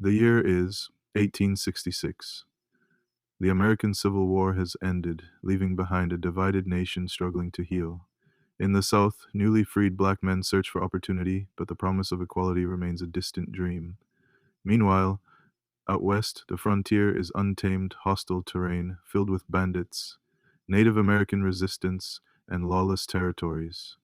The year is 1866. The American Civil War has ended, leaving behind a divided nation struggling to heal. In the South, newly freed black men search for opportunity, but the promise of equality remains a distant dream. Meanwhile, out west, the frontier is untamed, hostile terrain filled with bandits, Native American resistance, and lawless territories.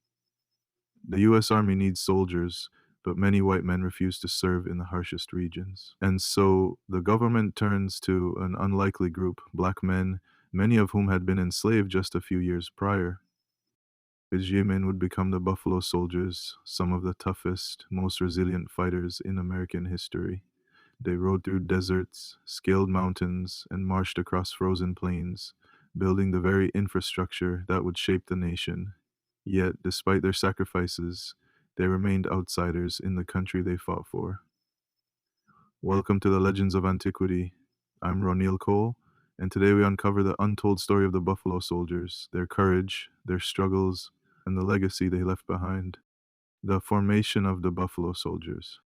The U.S. Army needs soldiers, but many white men refuse to serve in the harshest regions. And so the government turns to an unlikely group, black men, many of whom had been enslaved just a few years prior. These men would become the Buffalo Soldiers, some of the toughest, most resilient fighters in American history. They rode through deserts, scaled mountains, and marched across frozen plains, building the very infrastructure that would shape the nation. Yet, despite their sacrifices, they remained outsiders in the country they fought for. Welcome to the Legends of Antiquity. I'm Ronil Cole, and today we uncover the untold story of the Buffalo Soldiers, their courage, their struggles, and the legacy they left behind. The formation of the Buffalo Soldiers.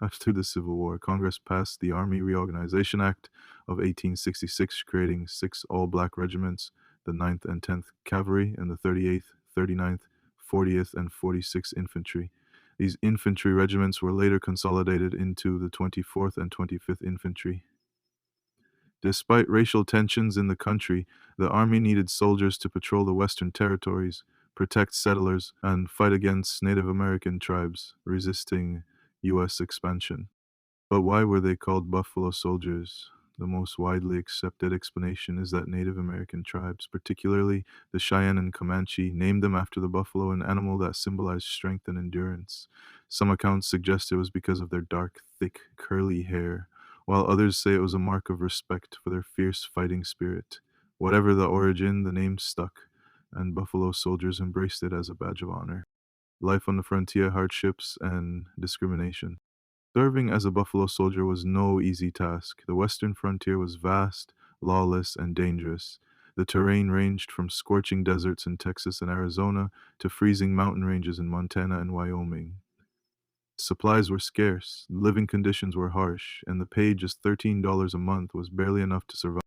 After the Civil War, Congress passed the Army Reorganization Act of 1866, creating six all-black regiments, the 9th and 10th Cavalry and the 38th, 39th, 40th, and 46th Infantry. These infantry regiments were later consolidated into the 24th and 25th Infantry. Despite racial tensions in the country, the Army needed soldiers to patrol the Western Territories, protect settlers, and fight against Native American tribes resisting U.S. expansion. But why were they called Buffalo Soldiers? The most widely accepted explanation is that Native American tribes, particularly the Cheyenne and Comanche, named them after the buffalo, an animal that symbolized strength and endurance. Some accounts suggest it was because of their dark, thick, curly hair, while others say it was a mark of respect for their fierce fighting spirit. Whatever the origin, the name stuck, and Buffalo Soldiers embraced it as a badge of honor. Life on the frontier, hardships, and discrimination. Serving as a Buffalo Soldier was no easy task. The western frontier was vast, lawless, and dangerous. The terrain ranged from scorching deserts in Texas and Arizona to freezing mountain ranges in Montana and Wyoming. Supplies were scarce, living conditions were harsh, and the pay, just $13 a month, was barely enough to survive.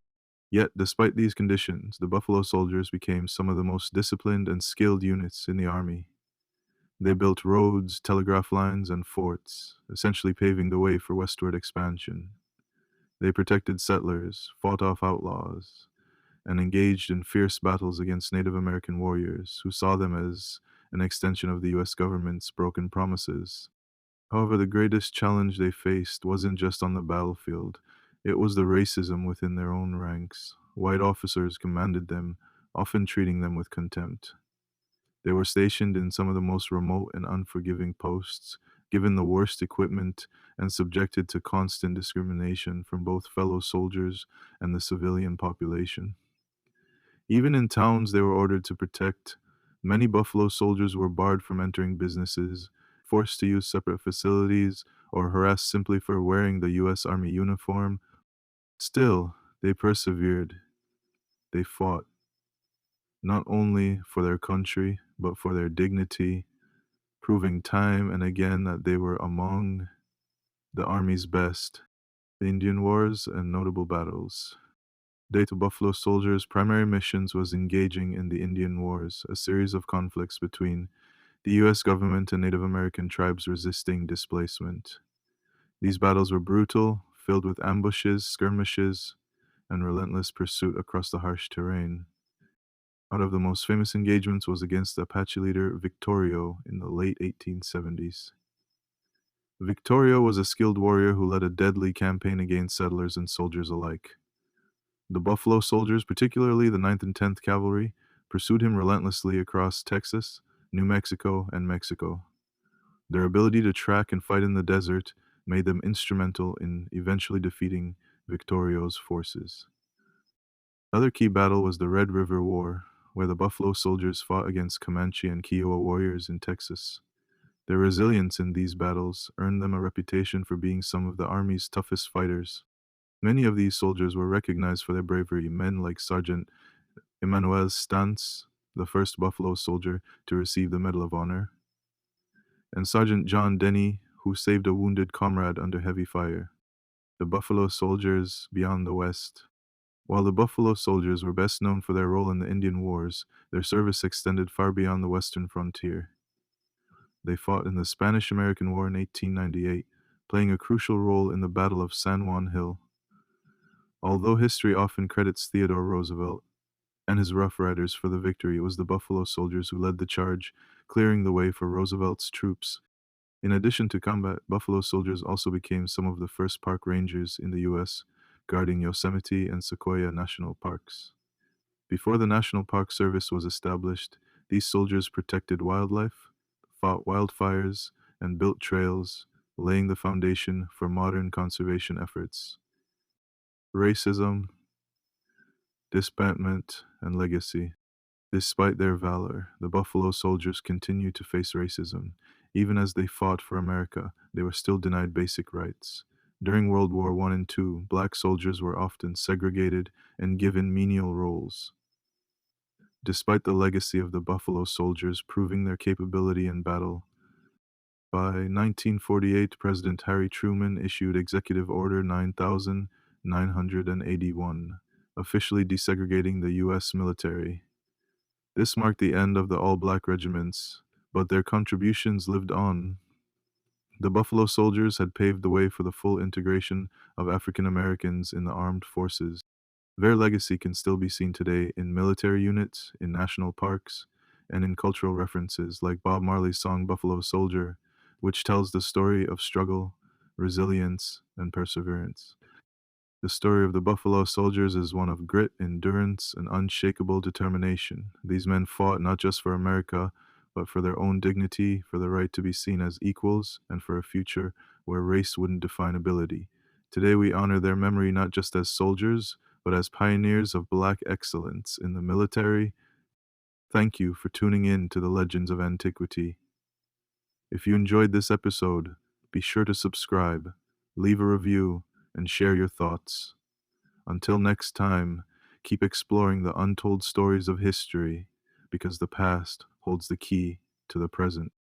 Yet, despite these conditions, the Buffalo Soldiers became some of the most disciplined and skilled units in the Army. They built roads, telegraph lines, and forts, essentially paving the way for westward expansion. They protected settlers, fought off outlaws, and engaged in fierce battles against Native American warriors who saw them as an extension of the US government's broken promises. However, the greatest challenge they faced wasn't just on the battlefield, it was the racism within their own ranks. White officers commanded them, often treating them with contempt. They were stationed in some of the most remote and unforgiving posts, given the worst equipment, and subjected to constant discrimination from both fellow soldiers and the civilian population. Even in towns they were ordered to protect, many Buffalo Soldiers were barred from entering businesses, forced to use separate facilities, or harassed simply for wearing the U.S. Army uniform. Still, they persevered. They fought, not only for their country, but for their dignity, proving time and again that they were among the Army's best. The Indian Wars and notable battles. Data Buffalo Soldiers' primary missions was engaging in the Indian Wars, a series of conflicts between the U.S. government and Native American tribes resisting displacement. These battles were brutal, filled with ambushes, skirmishes, and relentless pursuit across the harsh terrain. One of the most famous engagements was against the Apache leader Victorio in the late 1870s. Victorio was a skilled warrior who led a deadly campaign against settlers and soldiers alike. The Buffalo Soldiers, particularly the 9th and 10th Cavalry, pursued him relentlessly across Texas, New Mexico, and Mexico. Their ability to track and fight in the desert made them instrumental in eventually defeating Victorio's forces. Another key battle was the Red River War, where the Buffalo Soldiers fought against Comanche and Kiowa warriors in Texas. Their resilience in these battles earned them a reputation for being some of the Army's toughest fighters. Many of these soldiers were recognized for their bravery, men like Sergeant Emmanuel Stantz, the first Buffalo soldier to receive the Medal of Honor, and Sergeant John Denny, who saved a wounded comrade under heavy fire. The Buffalo Soldiers beyond the West. While the Buffalo Soldiers were best known for their role in the Indian Wars, their service extended far beyond the western frontier. They fought in the Spanish-American War in 1898, playing a crucial role in the Battle of San Juan Hill. Although history often credits Theodore Roosevelt and his Rough Riders for the victory, it was the Buffalo Soldiers who led the charge, clearing the way for Roosevelt's troops. In addition to combat, Buffalo Soldiers also became some of the first park rangers in the U.S., guarding Yosemite and Sequoia national parks. Before the National Park Service was established, these soldiers protected wildlife, fought wildfires, and built trails, laying the foundation for modern conservation efforts. Racism, disbandment, and legacy. Despite their valor, the Buffalo Soldiers continued to face racism. Even as they fought for America, they were still denied basic rights. During World War I and II, black soldiers were often segregated and given menial roles. Despite the legacy of the Buffalo Soldiers proving their capability in battle, by 1948, President Harry Truman issued Executive Order 9981, officially desegregating the U.S. military. This marked the end of the all-black regiments, but their contributions lived on. The Buffalo Soldiers had paved the way for the full integration of African Americans in the armed forces. Their legacy can still be seen today in military units, in national parks, and in cultural references like Bob Marley's song Buffalo Soldier, which tells the story of struggle, resilience, and perseverance. The story of the Buffalo Soldiers is one of grit, endurance, and unshakable determination. These men fought not just for America, but for their own dignity, for the right to be seen as equals, and for a future where race wouldn't define ability. Today we honor their memory not just as soldiers, but as pioneers of black excellence in the military. Thank you for tuning in to the Legends of Antiquity. If you enjoyed this episode, be sure to subscribe, leave a review, and share your thoughts. Until next time, keep exploring the untold stories of history, because the past holds the key to the present.